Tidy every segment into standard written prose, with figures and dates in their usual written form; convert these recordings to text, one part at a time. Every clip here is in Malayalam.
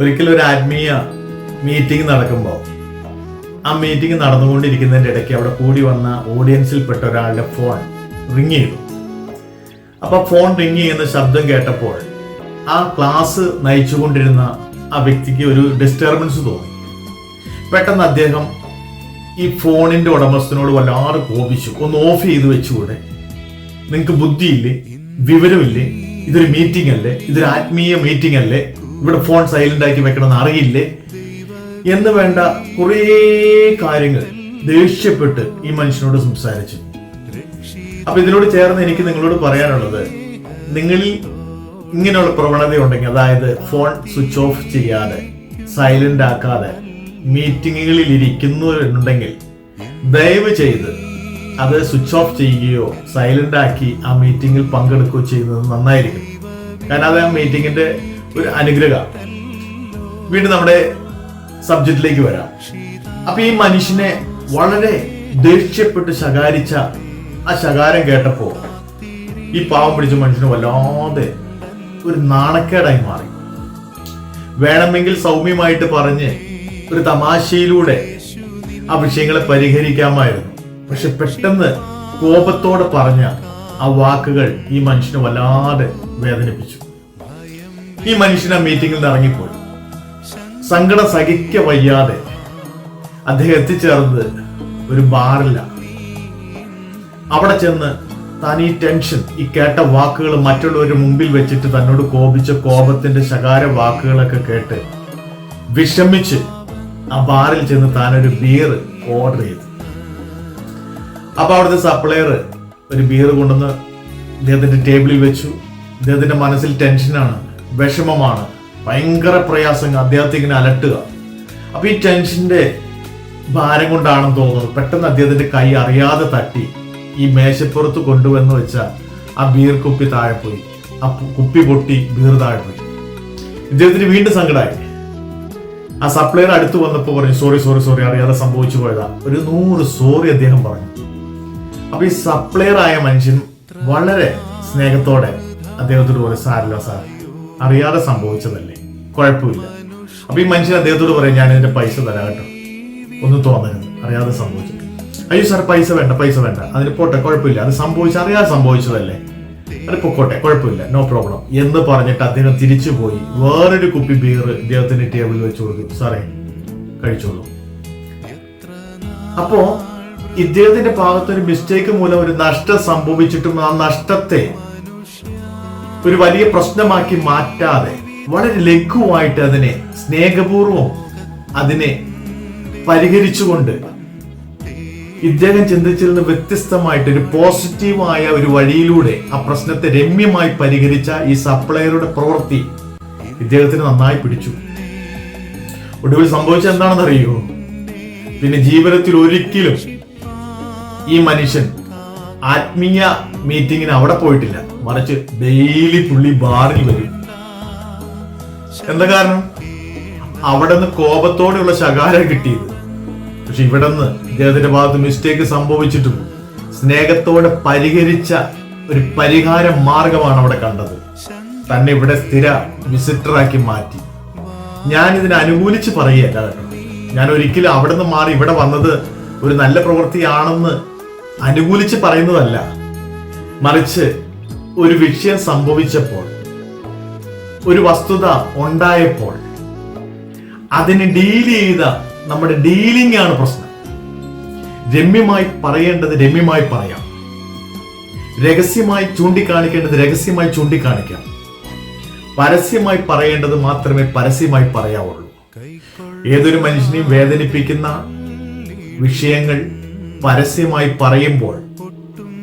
ഒരിക്കലും ഒരു ആത്മീയ മീറ്റിംഗ് നടക്കുമ്പോൾ ആ മീറ്റിംഗ് നടന്നുകൊണ്ടിരിക്കുന്നതിൻ്റെ ഇടയ്ക്ക് അവിടെ കൂടി വന്ന ഓഡിയൻസിൽപ്പെട്ട ഒരാളുടെ ഫോൺ റിങ് ചെയ്തു. അപ്പൊ ഫോൺ റിങ് ചെയ്യുന്ന ശബ്ദം കേട്ടപ്പോൾ ആ ക്ലാസ് നയിച്ചുകൊണ്ടിരുന്ന ആ വ്യക്തിക്ക് ഒരു ഡിസ്റ്റർബൻസ് തോന്നി. പെട്ടെന്ന് അദ്ദേഹം ഈ ഫോണിന്റെ ഉടമസ്ഥനോട് വല്ലാതെ കോപിച്ചു. ഒന്ന് ഓഫ് ചെയ്ത് വെച്ചുകൂടെ? നിങ്ങൾക്ക് ബുദ്ധിയില്ലേ, വിവരമില്ലേ? ഇതൊരു മീറ്റിംഗ് അല്ലേ, ഇതൊരു ആത്മീയ മീറ്റിംഗ് അല്ലേ? ഇവിടെ ഫോൺ സൈലന്റ് ആക്കി വെക്കണമെന്ന് അറിയില്ലേ എന്ന് വേണ്ട കുറേ കാര്യങ്ങൾ ദേഷ്യപ്പെട്ട് ഈ മനുഷ്യനോട് സംസാരിച്ചു. അപ്പൊ ഇതിനോട് ചേർന്ന് എനിക്ക് നിങ്ങളോട് പറയാനുള്ളത്, നിങ്ങളിൽ ഇങ്ങനെയുള്ള പ്രവണതയുണ്ടെങ്കിൽ, അതായത് ഫോൺ സ്വിച്ച് ഓഫ് ചെയ്യാതെ സൈലന്റ് ആക്കാതെ മീറ്റിങ്ങുകളിൽ ഇരിക്കുന്നുണ്ടെങ്കിൽ ദയവ് ചെയ്ത് അത് സ്വിച്ച് ഓഫ് ചെയ്യുകയോ സൈലന്റ് ആക്കി ആ മീറ്റിംഗിൽ പങ്കെടുക്കുകയോ ചെയ്യുന്നത് നന്നായിരിക്കും. കാരണം അത് ആ മീറ്റിംഗിന്റെ ഒരു അനുഗ്രഹമാണ്. വീണ്ടും നമ്മുടെ സബ്ജക്റ്റിലേക്ക് വരാം. അപ്പൊ ഈ മനുഷ്യനെ വളരെ ദേഷ്യപ്പെട്ട് ശകാരിച്ച ആ ശകാരം കേട്ടപ്പോ ഈ പാവം പിടിച്ച മനുഷ്യന് വല്ലാതെ ഒരു നാണക്കേടായി മാറി. വേണമെങ്കിൽ സൗമ്യമായിട്ട് പറഞ്ഞ് ഒരു തമാശയിലൂടെ ആ വിഷയങ്ങളെ പരിഹരിക്കാമായിരുന്നു. പക്ഷെ പെട്ടെന്ന് കോപത്തോടെ പറഞ്ഞ ആ വാക്കുകൾ ഈ മനുഷ്യനെ വല്ലാതെ വേദനിപ്പിച്ചു. ഈ മനുഷ്യൻ ആ മീറ്റിംഗിൽ നിന്ന് ഇറങ്ങിപ്പോയി. സങ്കടം സഹിക്ക വയ്യാതെ അദ്ദേഹം എത്തിച്ചേർന്നത് ഒരു ബാറിലാണ്. അവിടെ ചെന്ന് താൻ ഈ ടെൻഷൻ, ഈ കേട്ട വാക്കുകൾ മറ്റുള്ളവരുടെ മുമ്പിൽ വെച്ചിട്ട് തന്നോട് കോപിച്ച കോപത്തിന്റെ ശകാര വാക്കുകളൊക്കെ കേട്ട് വിഷമിച്ച് ആ ബാറിൽ ചെന്ന് താനൊരു ബിയർ ഓർഡർ ചെയ്തു. അപ്പൊ അവിടുത്തെ സപ്ലയർ ഒരു ബിയർ കൊണ്ടുവന്ന് ഇദ്ദേഹത്തിന്റെ ടേബിളിൽ വെച്ചു. ഇദ്ദേഹത്തിന്റെ മനസ്സിൽ ടെൻഷനാണ്, വിഷമമാണ്, ഭയങ്കര പ്രയാസം അദ്ദേഹത്തെ ഇങ്ങനെ അലട്ടുക. അപ്പൊ ഈ ടെൻഷന്റെ ഭാരം കൊണ്ടാണെന്ന് തോന്നുന്നു പെട്ടെന്ന് അദ്ദേഹത്തിന്റെ കൈ അറിയാതെ തട്ടി ഈ മേശപ്പുറത്ത് കൊണ്ടുവന്ന് വെച്ച ആ ബീർ കുപ്പി താഴെ പോയി. ആ കുപ്പി പൊട്ടി ബീർ താഴെ പോയി. ഇദ്ദേഹത്തിന് വീണ്ടും സങ്കടമായി. ആ സപ്ലയർ അടുത്ത് വന്നപ്പോ പറഞ്ഞു, സോറി സോറി സോറി, അറിയാതെ സംഭവിച്ചു പോയതാ. ഒരു 100 സോറി അദ്ദേഹം പറഞ്ഞു. അപ്പൊ ഈ സപ്ലയർ ആയ മനുഷ്യൻ വളരെ സ്നേഹത്തോടെ അദ്ദേഹത്തോട് പറയും, സാരില്ല സാർ, അറിയാതെ സംഭവിച്ചതല്ലേ, കുഴപ്പമില്ല. അപ്പൊ ഈ മനുഷ്യൻ അദ്ദേഹത്തോട് പറയും, ഞാൻ ഇതിന്റെ പൈസ തരാം കേട്ടോ, ഒന്നും തോന്നരുത്, അറിയാതെ സംഭവിച്ചു. അയ്യോ സാർ, പൈസ വേണ്ട, പൈസ വേണ്ട, അതിന് പോട്ടെ, കുഴപ്പമില്ല, അത് അറിയാതെ സംഭവിച്ചതല്ലേ, അത് പൊക്കോട്ടെ, കുഴപ്പമില്ല, നോ പ്രോബ്ലം എന്ന് പറഞ്ഞിട്ട് അദ്ദേഹം തിരിച്ചു പോയി വേറൊരു കുപ്പി ബീർ ഇദ്ദേഹത്തിന്റെ ടേബിളിൽ വെച്ച് കൊടുത്തു. സാറേ, കഴിച്ചോളൂ. അപ്പോ ഇദ്ദേഹത്തിന്റെ ഭാഗത്തൊരു മിസ്റ്റേക്ക് മൂലം ഒരു നഷ്ടം സംഭവിച്ചിട്ടും ആ നഷ്ടത്തെ ഒരു വലിയ പ്രശ്നമാക്കി മാറ്റാതെ വളരെ ലഘുവായിട്ട് അതിനെ സ്നേഹപൂർവം അതിനെ പരിഹരിച്ചുകൊണ്ട് ഇദ്ദേഹം ചിന്തിച്ചിൽ നിന്ന് വ്യത്യസ്തമായിട്ട് ഒരു പോസിറ്റീവായ ഒരു വഴിയിലൂടെ ആ പ്രശ്നത്തെ രമ്യമായി പരിഹരിച്ച ഈ സപ്ലയറുടെ പ്രവൃത്തി ഇദ്ദേഹത്തിന് നന്നായി പിടിച്ചു. ഒടുവിൽ സംഭവിച്ചത് എന്താണെന്ന് അറിയോ? പിന്നെ ജീവിതത്തിൽ ഒരിക്കലും ഈ മനുഷ്യൻ ആത്മീയ മീറ്റിങ്ങിന് അവിടെ പോയിട്ടില്ല, മറിച്ച് ഡെയിലി പുള്ളി ബാറിൽ വരും. എന്താ കാരണം? അവിടെ നിന്ന് കോപത്തോടെയുള്ള ശകാരം കിട്ടിയത്. പക്ഷെ ഇവിടെ നിന്ന് ഇദ്ദേഹത്തിന്റെ ഭാഗത്ത് മിസ്റ്റേക്ക് സംഭവിച്ചിട്ടും സ്നേഹത്തോടെ പരിഹരിച്ച ഒരു പരിഹാര മാർഗമാണ് അവിടെ കണ്ടത്. തന്നെ ഇവിടെ സ്ഥിര വിസിറ്ററാക്കി മാറ്റി. ഞാൻ ഇതിനെ അനുകൂലിച്ച് പറയുകയല്ല കേട്ടോ. ഞാൻ ഒരിക്കലും അവിടെ നിന്ന് മാറി ഇവിടെ വന്നത് ഒരു നല്ല പ്രവൃത്തിയാണെന്ന് അനുകൂലിച്ച് പറയുന്നതല്ല, മറിച്ച് ഒരു വിഷയം സംഭവിച്ചപ്പോൾ, ഒരു വസ്തുത ഉണ്ടായപ്പോൾ അതിനെ ഡീൽ ചെയ്ത നമ്മുടെ ഡീലിംഗ് ആണ് പ്രശ്നം. രമ്യമായി പറയേണ്ടത് രമ്യമായി പറയാം, രഹസ്യമായി ചൂണ്ടിക്കാണിക്കേണ്ടത് രഹസ്യമായി ചൂണ്ടിക്കാണിക്കാം, പരസ്യമായി പറയേണ്ടത് മാത്രമേ പരസ്യമായി പറയാവുള്ളൂ. ഏതൊരു മനുഷ്യനെയും വേദനിപ്പിക്കുന്ന വിഷയങ്ങൾ പരസ്യമായി പറയുമ്പോൾ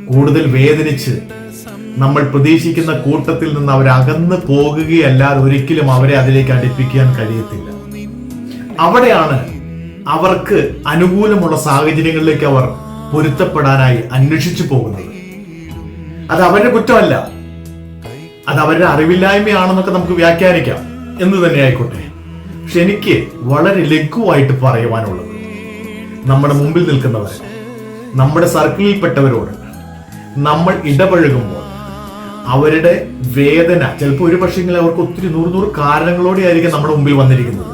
കൂടുതൽ വേദനിച്ച് നമ്മൾ പ്രതീക്ഷിക്കുന്ന കൂട്ടത്തിൽ നിന്ന് അവരകന്ന് പോകുകയല്ലാതെ ഒരിക്കലും അവരെ അതിലേക്ക് അടുപ്പിക്കാൻ കഴിയത്തില്ല. അവിടെയാണ് അവർക്ക് അനുകൂലമുള്ള സാഹചര്യങ്ങളിലേക്ക് അവർ പൊരുത്തപ്പെടാനായി അന്വേഷിച്ചു പോകുന്നത്. അത് അവരുടെ കുറ്റമല്ല, അത് അവരുടെ അറിവില്ലായ്മയാണെന്നൊക്കെ നമുക്ക് വ്യാഖ്യാനിക്കാം, എന്ന് തന്നെ ആയിക്കോട്ടെ. പക്ഷെ എനിക്ക് വളരെ ലഘുവായിട്ട് പറയുവാനുള്ളത്, നമ്മുടെ മുമ്പിൽ നിൽക്കുന്നവർ, നമ്മുടെ സർക്കിളിൽപ്പെട്ടവരോട് നമ്മൾ ഇടപഴകുമ്പോൾ അവരുടെ വേദന ചിലപ്പോൾ ഒരു പക്ഷെങ്കിൽ അവർക്ക് ഒത്തിരി നൂറ് കാരണങ്ങളോടെ ആയിരിക്കും നമ്മുടെ മുമ്പിൽ വന്നിരിക്കുന്നത്.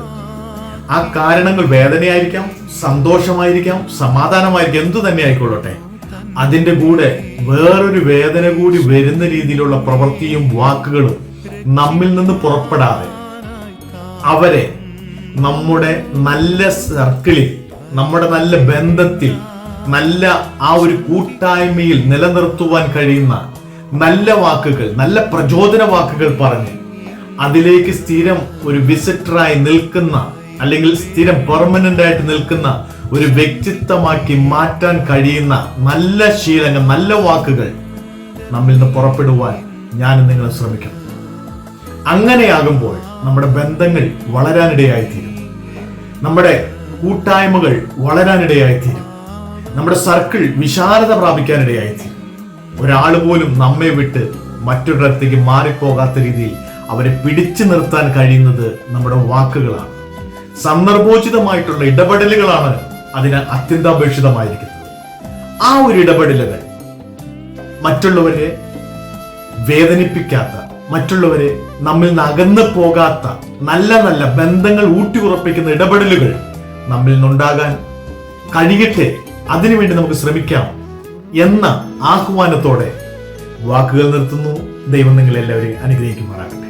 ആ കാരണങ്ങൾ വേദനയായിരിക്കാം, സന്തോഷമായിരിക്കാം, സമാധാനമായിരിക്കാം, എന്തു തന്നെ ആയിക്കൊള്ളട്ടെ. അതിന്റെ കൂടെ വേറൊരു വേദന കൂടി വരുന്ന രീതിയിലുള്ള പ്രവൃത്തിയും വാക്കുകളും നമ്മിൽ നിന്ന് പുറപ്പെടാതെ അവരെ നമ്മുടെ നല്ല സർക്കിളിൽ, നമ്മുടെ നല്ല ബന്ധത്തിൽ, നല്ല ആ ഒരു കൂട്ടായ്മയിൽ നിലനിർത്തുവാൻ കഴിയുന്ന നല്ല വാക്കുകൾ, നല്ല പ്രചോദന വാക്കുകൾ പറഞ്ഞ് അതിലേക്ക് സ്ഥിരം ഒരു വിസിറ്ററായി നിൽക്കുന്ന, അല്ലെങ്കിൽ സ്ഥിരം പെർമനന്റ് ആയിട്ട് നിൽക്കുന്ന ഒരു വ്യക്തിത്വമാക്കി മാറ്റാൻ കഴിയുന്ന നല്ല ശീലങ്ങൾ, നല്ല വാക്കുകൾ നമ്മിൽ നിന്ന് പുറപ്പെടുവാൻ ഞാൻ നിങ്ങൾ ശ്രമിക്കണം. അങ്ങനെയാകുമ്പോൾ നമ്മുടെ ബന്ധങ്ങൾ വളരാനിടയായിത്തീരും, നമ്മുടെ കൂട്ടായ്മകൾ വളരാനിടയായിത്തീരും, നമ്മുടെ സർക്കിൾ വിശാലത പ്രാപിക്കാനിടയായിത്തീരും. ഒരാൾ പോലും നമ്മെ വിട്ട് മറ്റൊരിടത്തേക്ക് മാറിപ്പോകാത്ത രീതിയിൽ അവരെ പിടിച്ചു നിർത്താൻ കഴിയുന്നത് നമ്മുടെ വാക്കുകളാണ്. സന്ദർഭോചിതമായിട്ടുള്ള ഇടപെടലുകളാണ് അതിന് അത്യന്താപേക്ഷിതമായിരിക്കുന്നത്. ആ ഒരു ഇടപെടലുകൾ മറ്റുള്ളവരെ വേദനിപ്പിക്കാത്ത, മറ്റുള്ളവരെ നമ്മിൽ നിന്ന് അകന്നു പോകാത്ത നല്ല നല്ല ബന്ധങ്ങൾ ഊട്ടിയുറപ്പിക്കുന്ന ഇടപെടലുകൾ നമ്മിൽ നിന്നുണ്ടാകാൻ കഴിയട്ടെ. അതിനുവേണ്ടി നമുക്ക് ശ്രമിക്കാം എന്ന ആഹ്വാനത്തോടെ വാക്കുകൾ നിർത്തുന്നു. ദൈവം നിങ്ങളെല്ലാവരെയും അനുഗ്രഹിക്കുമാറാകട്ടെ.